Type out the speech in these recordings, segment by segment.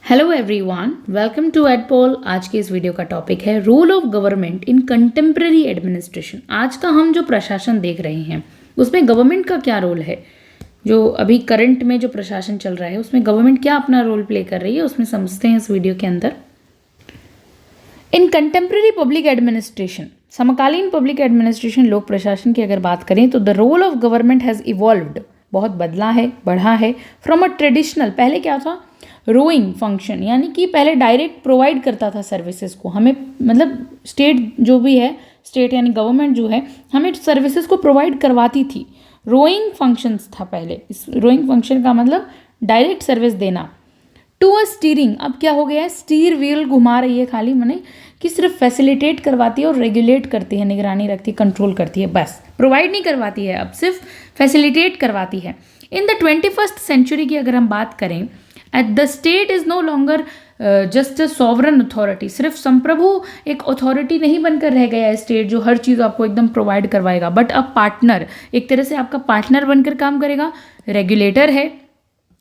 Hello everyone, welcome to Edpol. आज के इस वीडियो का टॉपिक है role of government in contemporary administration. आज का हम जो प्रशासन देख रहे हैं उसमें गवर्नमेंट का क्या रोल है। जो अभी करंट में जो प्रशासन चल रहा है उसमें गवर्नमेंट क्या अपना रोल प्ले कर रही है उसमें समझते हैं इस वीडियो के अंदर। इन कंटेम्प्रेरी पब्लिक एडमिनिस्ट्रेशन, समकालीन पब्लिक एडमिनिस्ट्रेशन लोक प्रशासन की अगर बात करें तो the role of government has evolved, बहुत बदला है, बढ़ा है। फ्रॉम अ ट्रेडिशनल, पहले क्या था, रोइंग फंक्शन, यानी कि पहले डायरेक्ट प्रोवाइड करता था सर्विसेज को हमें, मतलब स्टेट जो भी है, स्टेट यानी गवर्नमेंट जो है हमें सर्विसेज को प्रोवाइड करवाती थी। रोइंग फंक्शंस था पहले। इस रोइंग फंक्शन का मतलब डायरेक्ट सर्विस देना। टू अ स्टीयरिंग, अब क्या हो गया है, स्टीयर व्हील घुमा रही है खाली, माने कि सिर्फ फैसिलिटेट करवाती है और रेगुलेट करती है, निगरानी रखती है, कंट्रोल करती है, बस प्रोवाइड नहीं करवाती है, अब सिर्फ फैसिलिटेट करवाती है। इन द 21st सेंचुरी की अगर हम बात करें, at the state is no longer just a sovereign authority, सिर्फ संप्रभु एक अथॉरिटी नहीं बनकर रह गया है स्टेट जो हर चीज़ आपको एकदम प्रोवाइड करवाएगा, बट अ पार्टनर, एक तरह से आपका पार्टनर बनकर काम करेगा, रेगुलेटर है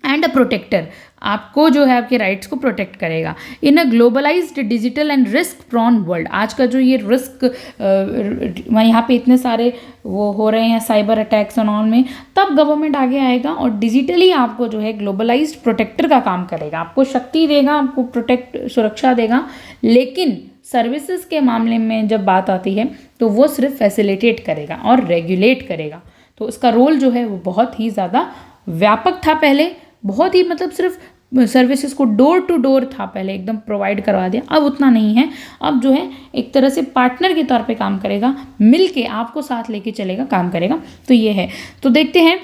एंड अ प्रोटेक्टर, आपको जो है आपके राइट्स को प्रोटेक्ट करेगा। In a globalised digital and risk prone world, आज का जो ये रिस्क यहाँ पे इतने सारे वो हो रहे हैं साइबर अटैक्स एंड ऑल में, तब गवर्नमेंट आगे आएगा और डिजिटली आपको जो है ग्लोबलाइज्ड प्रोटेक्टर का काम करेगा, आपको शक्ति देगा, आपको प्रोटेक्ट सुरक्षा देगा। लेकिन सर्विसेज के मामले में जब बात आती है तो वो सिर्फ फैसिलिटेट करेगा और रेगुलेट करेगा। तो इसका रोल जो है वो बहुत ही ज़्यादा व्यापक था पहले, बहुत ही, मतलब सिर्फ सर्विसेज को डोर टू डोर था पहले, एकदम प्रोवाइड करवा दिया। अब उतना नहीं है, अब जो है एक तरह से पार्टनर के तौर पे काम करेगा, मिलके आपको साथ लेके चलेगा, काम करेगा। तो ये है। तो देखते हैं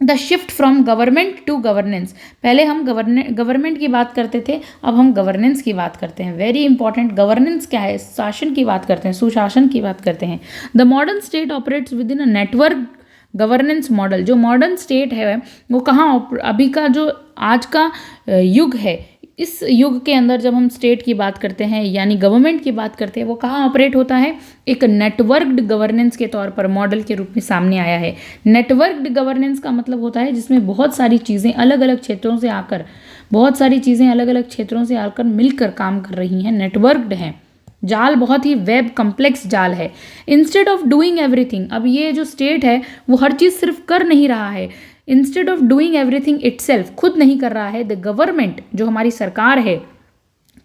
the shift from government to governance. पहले हम गवर्नमेंट की बात करते थे, अब हम गवर्नेंस की बात करते हैं। वेरी इंपॉर्टेंट, गवर्नेंस क्या है, शासन की बात करते हैं, सुशासन की बात करते हैं। The modern state operates with in a network governance model. जो मॉडर्न स्टेट है वो कहाँ, अभी का जो आज का युग है, इस युग के अंदर जब हम स्टेट की बात करते हैं यानी गवर्नमेंट की बात करते हैं, वो कहाँ ऑपरेट होता है, एक नेटवर्क्ड गवर्नेंस के तौर पर मॉडल के रूप में सामने आया है। नेटवर्क्ड गवर्नेंस का मतलब होता है जिसमें बहुत सारी चीज़ें अलग अलग क्षेत्रों से आकर, बहुत सारी चीज़ें अलग अलग क्षेत्रों से आकर मिलकर काम कर रही हैं, नेटवर्क्ड हैं। जाल बहुत ही वेब कम्प्लेक्स जाल है। इंस्टेड ऑफ डूइंग एवरीथिंग, अब ये जो स्टेट है वो हर चीज़ सिर्फ कर नहीं रहा है, instead of doing everything itself, खुद नहीं कर रहा है। द गवर्नमेंट, जो हमारी सरकार है,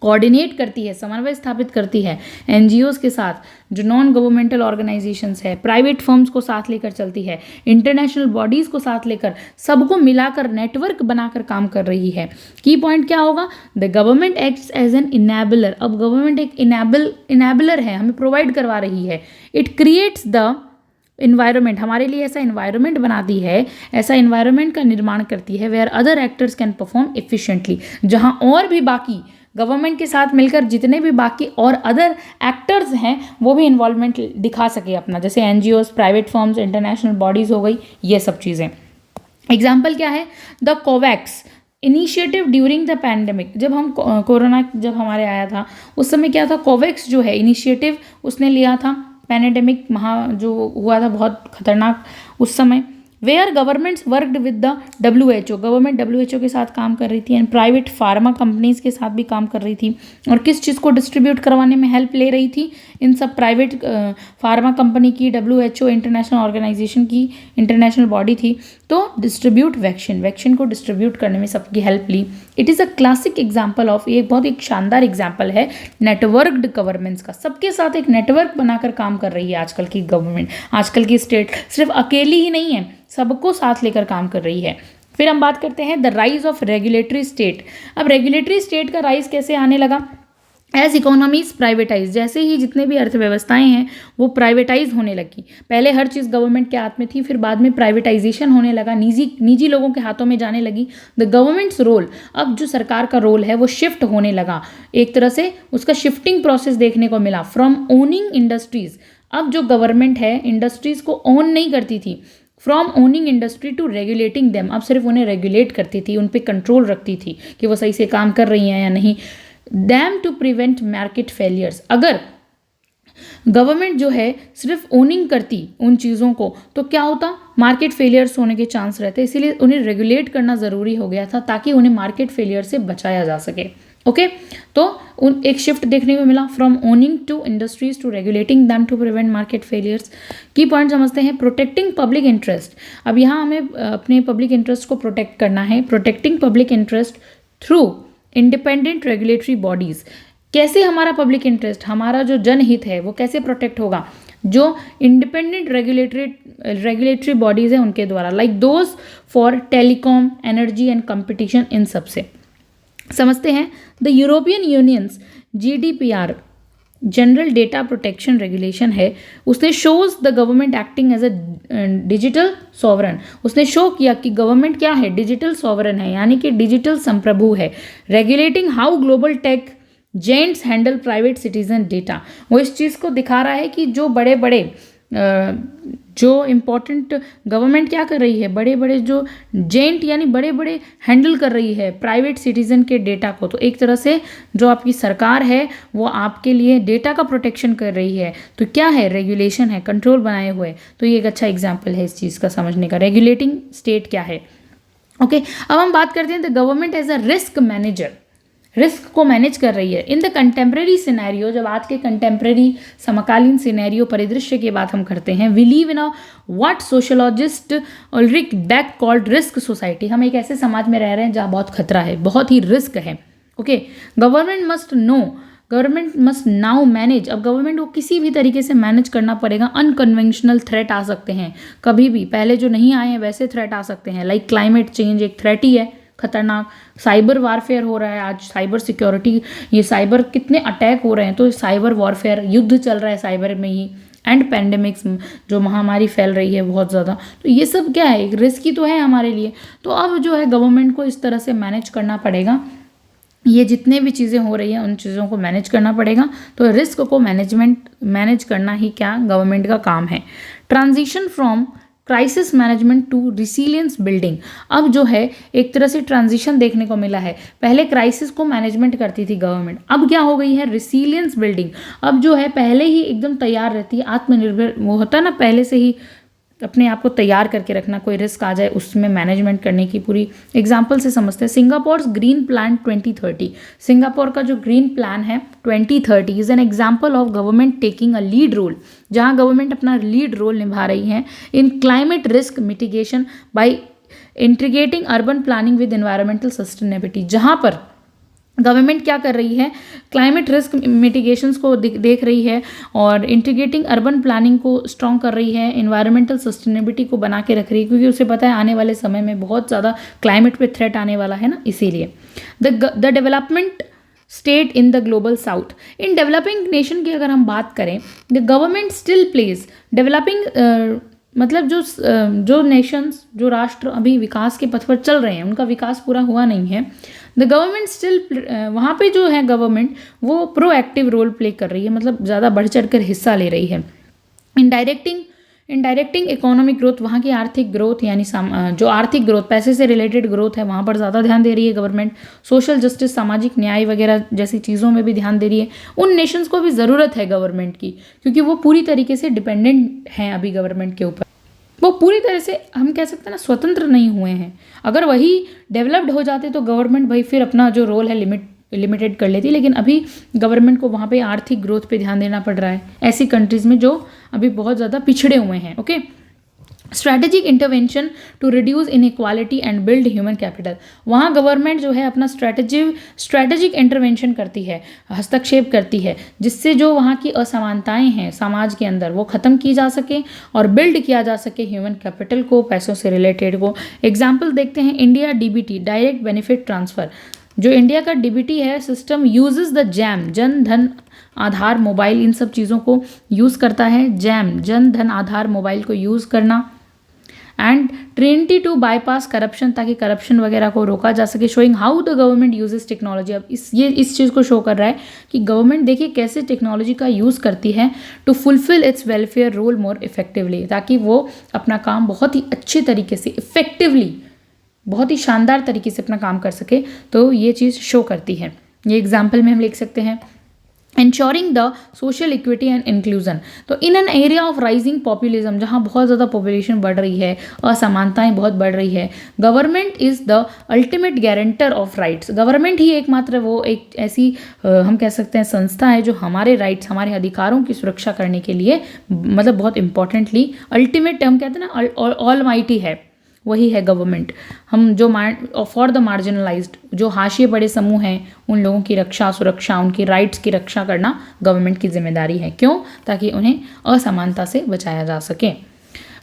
कोऑर्डिनेट करती है, समन्वय स्थापित करती है एनजीओज के साथ, जो नॉन गवर्नमेंटल ऑर्गेनाइजेशंस है, प्राइवेट फर्म्स को साथ लेकर चलती है, इंटरनेशनल बॉडीज़ को साथ लेकर, सबको मिलाकर नेटवर्क बनाकर काम कर रही है। की पॉइंट क्या होगा, the government acts as an enabler. अब गवर्नमेंट एक इनेबलर है, हमें प्रोवाइड करवा रही है। इट क्रिएट्स द इन्वायरमेंट, हमारे लिए ऐसा इन्वायरमेंट बनाती है, ऐसा इन्वायरमेंट का निर्माण करती है where other actors can perform efficiently, जहां और भी बाकी गवर्नमेंट के साथ मिलकर जितने भी बाकी और अदर एक्टर्स हैं वो भी इन्वॉल्वमेंट दिखा सके अपना, जैसे NGOs, private firms, international bodies हो गई, ये सब चीज़ें। एग्जाम्पल क्या है, the Covax initiative during the pandemic. जब हम कोरोना जब हमारे आया था उस समय क्या था, कोवैक्स जो है इनिशिएटिव उसने लिया था, पैंडेमिक जो हुआ था बहुत खतरनाक उस समय, where governments worked with the WHO, government WHO के साथ काम कर रही थी एंड प्राइवेट फार्मा कंपनीज के साथ भी काम कर रही थी, और किस चीज़ को डिस्ट्रीब्यूट करवाने में हेल्प ले रही थी, इन सब प्राइवेट फार्मा कंपनी की, WHO इंटरनेशनल ऑर्गेनाइजेशन की, इंटरनेशनल बॉडी थी, तो डिस्ट्रीब्यूट वैक्सीन को डिस्ट्रीब्यूट करने में सबकी हेल्प ली। It is a classic example of, ये बहुत एक शानदार एग्जाम्पल है नेटवर्क्ड गवर्नेंस का, सबके साथ एक नेटवर्क बनाकर काम कर रही है आजकल की गवर्नमेंट, आजकल की स्टेट सिर्फ अकेली ही नहीं है, सबको साथ लेकर काम कर रही है। फिर हम बात करते हैं the rise of regulatory state. अब रेगुलेटरी स्टेट का राइज कैसे आने लगा, एज इकोनॉमीज प्राइवेटाइज, जैसे ही जितने भी अर्थव्यवस्थाएं हैं वो प्राइवेटाइज होने लगी। पहले हर चीज़ गवर्नमेंट के हाथ में थी, फिर बाद में प्राइवेटाइजेशन होने लगा, निजी लोगों के हाथों में जाने लगी। द गवर्नमेंट्स रोल, अब जो सरकार का रोल है वो शिफ्ट होने लगा, एक तरह से उसका शिफ्टिंग प्रोसेस देखने को मिला। फ्रॉम ओनिंग इंडस्ट्रीज, अब जो गवर्नमेंट है इंडस्ट्रीज को ओन नहीं करती थी, from owning industry to regulating them, अब सिर्फ उन्हें रेगुलेट करती थी, उन पर कंट्रोल रखती थी कि वो सही से काम कर रही हैं या नहीं। Them to prevent market failures, अगर गवर्नमेंट जो है सिर्फ ओनिंग करती उन चीज़ों को तो क्या होता, मार्केट फेलियर्स होने के चांस रहते, इसीलिए उन्हें रेगुलेट करना ज़रूरी हो गया था ताकि उन्हें मार्केट फेलियर से बचाया जा सके। ओके तो उन एक शिफ्ट देखने को मिला from owning to industries to regulating them to prevent market failures. की पॉइंट समझते हैं, प्रोटेक्टिंग पब्लिक इंटरेस्ट। अब यहाँ हमें अपने पब्लिक इंटरेस्ट को प्रोटेक्ट करना है। Protecting public interest through independent regulatory bodies. कैसे हमारा पब्लिक इंटरेस्ट, हमारा जो जनहित है वो कैसे प्रोटेक्ट होगा, जो इंडिपेंडेंट रेगुलेटरी बॉडीज है उनके द्वारा, like those for telecom, energy and competition. इन सब से समझते हैं the European Union's GDPR general data protection regulation है, उसने shows the government acting as a digital sovereign. उसने शो किया कि गवर्नमेंट क्या है, डिजिटल सॉवरन है, यानी कि डिजिटल संप्रभु है। Regulating how global tech gents handle private citizen data. वो इस चीज़ को दिखा रहा है कि जो बड़े बड़े जो इम्पोर्टेंट गवर्नमेंट क्या कर रही है, बड़े बड़े जो जेंट यानी बड़े बड़े हैंडल कर रही है प्राइवेट सिटीजन के डेटा को। तो एक तरह से जो आपकी सरकार है वो आपके लिए डेटा का प्रोटेक्शन कर रही है। तो क्या है, रेगुलेशन है, कंट्रोल बनाए हुए। तो ये एक अच्छा एग्जाम्पल है इस चीज़ का समझने का, रेगुलेटिंग स्टेट क्या है। ओके अब हम बात करते हैं the government as a risk manager, risk को मैनेज कर रही है। इन द कंटेम्प्रेरी सिनेरियो, जब आज के कंटेम्प्रेरी समकालीन सिनेरियो परिदृश्य की बात हम करते हैं, we live in a what sociologist Ulrich Beck called risk society. हम एक ऐसे समाज में रह रहे हैं जहाँ बहुत खतरा है, बहुत ही रिस्क है। Okay government must now manage. अब गवर्नमेंट को किसी भी तरीके से मैनेज करना पड़ेगा। अनकन्वेंशनल थ्रेट आ सकते हैं कभी भी, पहले जो नहीं आए हैं वैसे थ्रेट आ सकते हैं, लाइक क्लाइमेट चेंज एक थ्रेट ही है खतरनाक। साइबर वारफेयर हो रहा है आज, साइबर सिक्योरिटी, ये साइबर कितने अटैक हो रहे हैं, तो साइबर वॉरफेयर, युद्ध चल रहा है साइबर में ही। एंड पैंडेमिक्स, जो महामारी फैल रही है बहुत ज़्यादा, तो ये सब क्या है, एक रिस्क ही तो है हमारे लिए। तो अब जो है गवर्नमेंट को इस तरह से मैनेज करना पड़ेगा, ये जितने भी चीज़ें हो रही हैं उन चीज़ों को मैनेज करना पड़ेगा। तो रिस्क को मैनेज करना ही क्या गवर्नमेंट का काम है। Transition from crisis management to resilience building. अब जो है एक तरह से ट्रांजिशन देखने को मिला है। पहले क्राइसिस को मैनेजमेंट करती थी गवर्नमेंट, अब क्या हो गई है, रिसिलियंस बिल्डिंग। अब जो है पहले ही एकदम तैयार रहती है, आत्मनिर्भर वो होता है ना, पहले से ही अपने आप को तैयार करके रखना, कोई रिस्क आ जाए उसमें मैनेजमेंट करने की पूरी। एग्जाम्पल से समझते हैं, सिंगापुर ग्रीन प्लान 2030। सिंगापुर का जो ग्रीन प्लान है 2030 is an example of government taking a lead role, जहां गवर्नमेंट अपना लीड रोल निभा रही है in climate risk mitigation by integrating urban planning with environmental sustainability. जहां पर गवर्नमेंट क्या कर रही है, क्लाइमेट रिस्क मिटिगेशंस को देख रही है और इंटीग्रेटिंग अर्बन प्लानिंग को स्ट्रॉन्ग कर रही है, एनवायरमेंटल सस्टेनेबिलिटी को बना के रख रही है, क्योंकि उसे पता है आने वाले समय में बहुत ज़्यादा क्लाइमेट पे थ्रेट आने वाला है ना, इसीलिए। The development state in the global south. In developing nation की अगर हम बात करें, the government still plays developing मतलब जो नेशंस, जो राष्ट्र अभी विकास के पथ पर चल रहे हैं, उनका विकास पूरा हुआ नहीं है, द गवर्नमेंट स्टिल वहाँ पे जो है गवर्नमेंट वो प्रोएक्टिव रोल प्ले कर रही है, मतलब ज़्यादा बढ़ चढ़ कर हिस्सा ले रही है। इंडायरेक्टिंग इकोनॉमिक ग्रोथ, वहाँ की आर्थिक ग्रोथ यानी जो आर्थिक ग्रोथ, पैसे से रिलेटेड ग्रोथ है, वहाँ पर ज़्यादा ध्यान दे रही है गवर्नमेंट। सोशल जस्टिस, सामाजिक न्याय वगैरह जैसी चीज़ों में भी ध्यान दे रही है। उन नेशंस को भी ज़रूरत है गवर्नमेंट की, क्योंकि वो पूरी तरीके से डिपेंडेंट हैं अभी गवर्नमेंट के ऊपर, वो पूरी तरह से हम कह सकते हैं ना स्वतंत्र नहीं हुए हैं। अगर वही डेवलप्ड हो जाते तो गवर्नमेंट भाई फिर अपना जो रोल है लिमिटेड कर लेती, लेकिन अभी गवर्नमेंट को वहाँ पे आर्थिक ग्रोथ पे ध्यान देना पड़ रहा है ऐसी कंट्रीज़ में जो अभी बहुत ज़्यादा पिछड़े हुए हैं। Okay, strategic intervention to reduce inequality and build human capital. वहाँ गवर्नमेंट जो है अपना स्ट्रैटेजिक इंटरवेंशन करती है, हस्तक्षेप करती है, जिससे जो वहाँ की असमानताएं हैं समाज के अंदर वो ख़त्म की जा सके और बिल्ड किया जा सके ह्यूमन कैपिटल को, पैसों से रिलेटेड को। एग्जाम्पल देखते हैं, India DBT direct benefit transfer. जो इंडिया का DBT है system uses the jam, Jan Dhan Aadhaar mobile, इन सब चीज़ों को यूज़ करता है। जैम, जन धन आधार मोबाइल को यूज़ करना, and trinity to bypass corruption, ताकि करप्शन वगैरह को रोका जा सके। Showing how the government uses technology. अब इस चीज़ को शो कर रहा है कि गवर्नमेंट देखिए कैसे टेक्नोलॉजी का यूज़ करती है to fulfil its welfare role more effectively, ताकि वो अपना काम बहुत ही अच्छे तरीके से इफेक्टिवली, बहुत ही शानदार तरीके से अपना काम कर सके। तो ये चीज़ शो करती है। ये एग्जाम्पल में हम लिख सकते हैं ensuring the social equity and inclusion। तो in an area of rising populism, जहाँ बहुत ज़्यादा पॉपुलेशन बढ़ रही है, असमानताएं बहुत बढ़ रही है, government is the ultimate guarantor of rights. Government ही एकमात्र वो एक ऐसी हम कह सकते हैं संस्था है जो हमारे राइट्स, हमारे अधिकारों की सुरक्षा करने के लिए मतलब बहुत इंपॉर्टेंटली अल्टीमेट हम कहते हैं ना ऑल माइटी है, वही है गवर्नमेंट। हम जो फॉर द मार्जिनलाइज्ड, जो हाशिए बड़े समूह हैं, उन लोगों की रक्षा, सुरक्षा, उनकी राइट्स की रक्षा करना गवर्नमेंट की जिम्मेदारी है। क्यों? ताकि उन्हें असमानता से बचाया जा सके।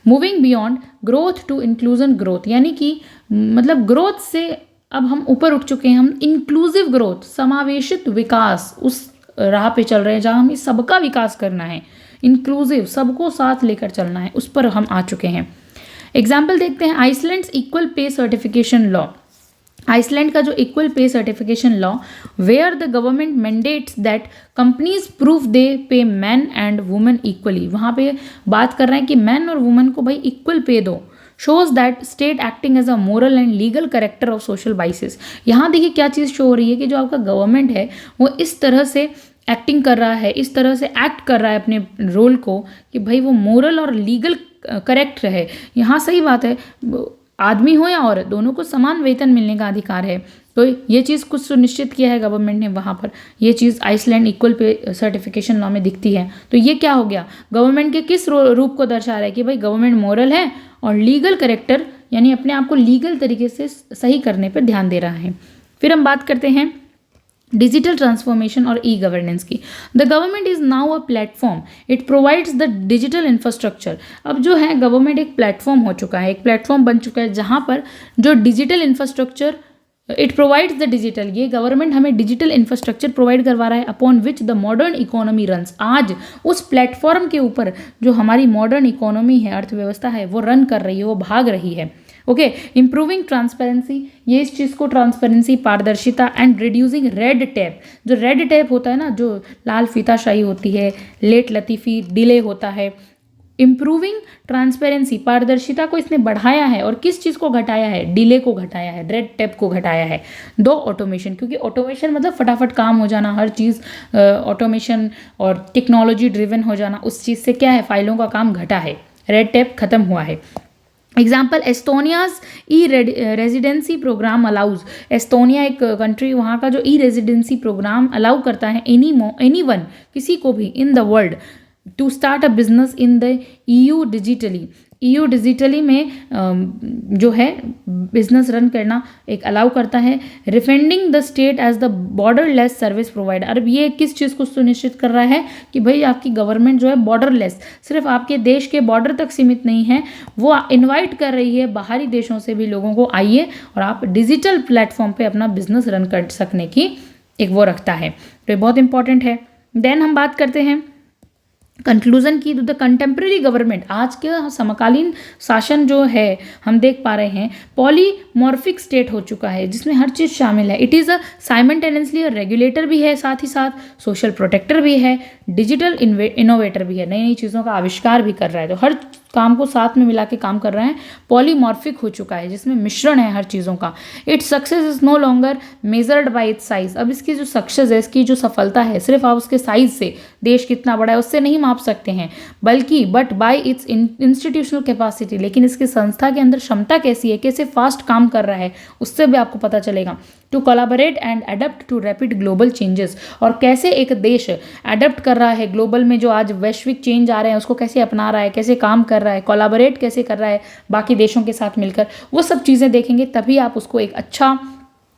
Moving beyond growth to inclusion growth, यानी कि मतलब ग्रोथ से अब हम ऊपर उठ चुके हैं, हम इंक्लूसिव ग्रोथ, समावेशित विकास, उस राह पे चल रहे हैं जहाँ हमें सबका विकास करना है, इंक्लूसिव, सबको साथ लेकर चलना है, उस पर हम आ चुके हैं। एग्जाम्पल देखते हैं, Iceland's equal pay certification law. Iceland का जो equal pay certification law, where the government mandates that companies prove they pay men and women equally. वहाँ पे बात कर रहे हैं कि मैन और वुमेन को भाई इक्वल पे दो। Shows that state acting as a moral and legal corrector of social vices. यहाँ देखिए क्या चीज़ शो हो रही है कि जो आपका गवर्नमेंट है वो इस तरह से एक्टिंग कर रहा है, इस तरह से एक्ट कर रहा है अपने रोल को कि भाई वो मोरल और लीगल करेक्ट रहे। यहाँ सही बात है, आदमी हो या औरत, दोनों को समान वेतन मिलने का अधिकार है। तो ये चीज़ कुछ सुनिश्चित किया है गवर्नमेंट ने वहाँ पर, ये चीज़ Iceland equal pay certification law में दिखती है। तो ये क्या हो गया, गवर्नमेंट के किस रूप को दर्शा रहा है कि भाई गवर्नमेंट मोरल है और लीगल करेक्टर यानी अपने आप को लीगल तरीके से सही करने पर ध्यान दे रहा है। फिर हम बात करते हैं डिजिटल ट्रांसफॉर्मेशन और ई गवर्नेंस की। The government is now a platform, it provides the digital infrastructure. अब जो है गवर्नमेंट एक प्लेटफॉर्म हो चुका है, एक प्लेटफॉर्म बन चुका है जहाँ पर जो digital infrastructure, it provides the digital, ये गवर्नमेंट हमें डिजिटल इंफ्रास्ट्रक्चर प्रोवाइड करवा रहा है upon which the modern economy runs. आज उस प्लेटफॉर्म के ऊपर जो हमारी मॉडर्न इकोनॉमी है, अर्थव्यवस्था है, वो रन कर रही है, वो भाग रही है। ओके, इम्प्रूविंग ट्रांसपेरेंसी, ये इस चीज़ को ट्रांसपेरेंसी, पारदर्शिता एंड रिड्यूसिंग रेड टेप। जो रेड टेप होता है ना, जो लाल फीताशाही होती है, लेट लतीफ़ी, डिले होता है, इम्प्रूविंग ट्रांसपेरेंसी, पारदर्शिता को इसने बढ़ाया है और किस चीज़ को घटाया है, डिले को घटाया है, रेड टेप को घटाया है। दो ऑटोमेशन, क्योंकि ऑटोमेशन मतलब फटाफट काम हो जाना, हर चीज़ ऑटोमेशन और टेक्नोलॉजी ड्रिवन हो जाना, उस चीज़ से क्या है, फाइलों का काम घटा है, रेड टेप खत्म हुआ है। Example, एस्टोनियाज e residency programme allows. Estonia एक कंट्री, वहाँ का जो ई रेजिडेंसी प्रोग्राम अलाउ करता है एनी वन, किसी को भी in the world to start a business in the EU digitally. EU digitally में जो है बिजनेस रन करना एक अलाउ करता है। Redefining the state as the borderless service provider. अब ये किस चीज़ को सुनिश्चित कर रहा है कि भाई आपकी गवर्नमेंट जो है बॉर्डरलेस, सिर्फ आपके देश के बॉर्डर तक सीमित नहीं है, वो इनवाइट कर रही है बाहरी देशों से भी लोगों को, आइए और आप डिजिटल प्लेटफॉर्म पे अपना बिजनेस रन कर सकने की एक वो रखता है। तो ये बहुत इंपॉर्टेंट है। देन हम बात करते हैं कंक्लूजन की। द कंटेम्प्रेरी गवर्नमेंट, आज के समकालीन शासन जो है हम देख पा रहे हैं पॉलीमॉर्फिक स्टेट हो चुका है, जिसमें हर चीज़ शामिल है। It is a simultaneously regulator भी है, साथ ही साथ सोशल प्रोटेक्टर भी है, डिजिटल इनोवेटर भी है, नई नई चीज़ों का आविष्कार भी कर रहा है। तो हर काम को साथ में मिला के काम कर रहे हैं, पॉलीमॉर्फिक हो चुका है, जिसमें मिश्रण है हर चीज़ों का। Its success is no longer measured by its size. अब इसकी जो सक्सेस है, इसकी जो सफलता है, सिर्फ आप उसके साइज से, देश कितना बड़ा है उससे नहीं माप सकते हैं, बल्कि but by it's institutional capacity. लेकिन इसकी संस्था के अंदर क्षमता कैसी है, कैसे फास्ट काम कर रहा है, उससे भी आपको पता चलेगा। To collaborate and adapt to rapid global changes, और कैसे एक देश अडेप्ट कर रहा है ग्लोबल में जो आज वैश्विक चेंज आ रहे हैं उसको कैसे अपना रहा है, कैसे काम कर रहा है, कोलैबोरेट कैसे कर रहा है बाकी देशों के साथ मिलकर, वो सब चीज़ें देखेंगे, तभी आप उसको एक अच्छा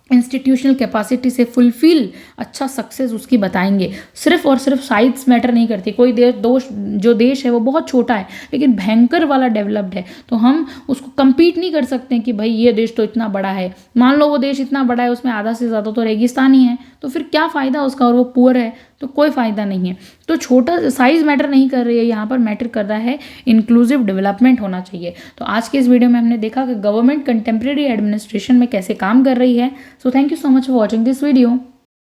इंस्टीट्यूशनल कैपेसिटी से फुलफिल, अच्छा सक्सेस उसकी बताएंगे। सिर्फ और सिर्फ साइज मैटर नहीं करती। कोई जो देश है वो बहुत छोटा है लेकिन भयंकर वाला डेवलप्ड है, तो हम उसको compete नहीं कर सकते हैं कि भाई ये देश तो इतना बड़ा है। मान लो वो देश इतना बड़ा है, उसमें आधा से ज़्यादा तो रेगिस्तान ही है, तो फिर क्या फ़ायदा उसका, और वो पुअर है तो कोई फ़ायदा नहीं है। तो छोटा साइज मैटर नहीं कर रही है, यहाँ पर मैटर कर रहा है इंक्लूसिव डेवलपमेंट होना चाहिए। तो आज के इस वीडियो में हमने देखा कि गवर्नमेंट कंटेम्प्रेरी एडमिनिस्ट्रेशन में कैसे काम कर रही है। So thank you so much for watching this video.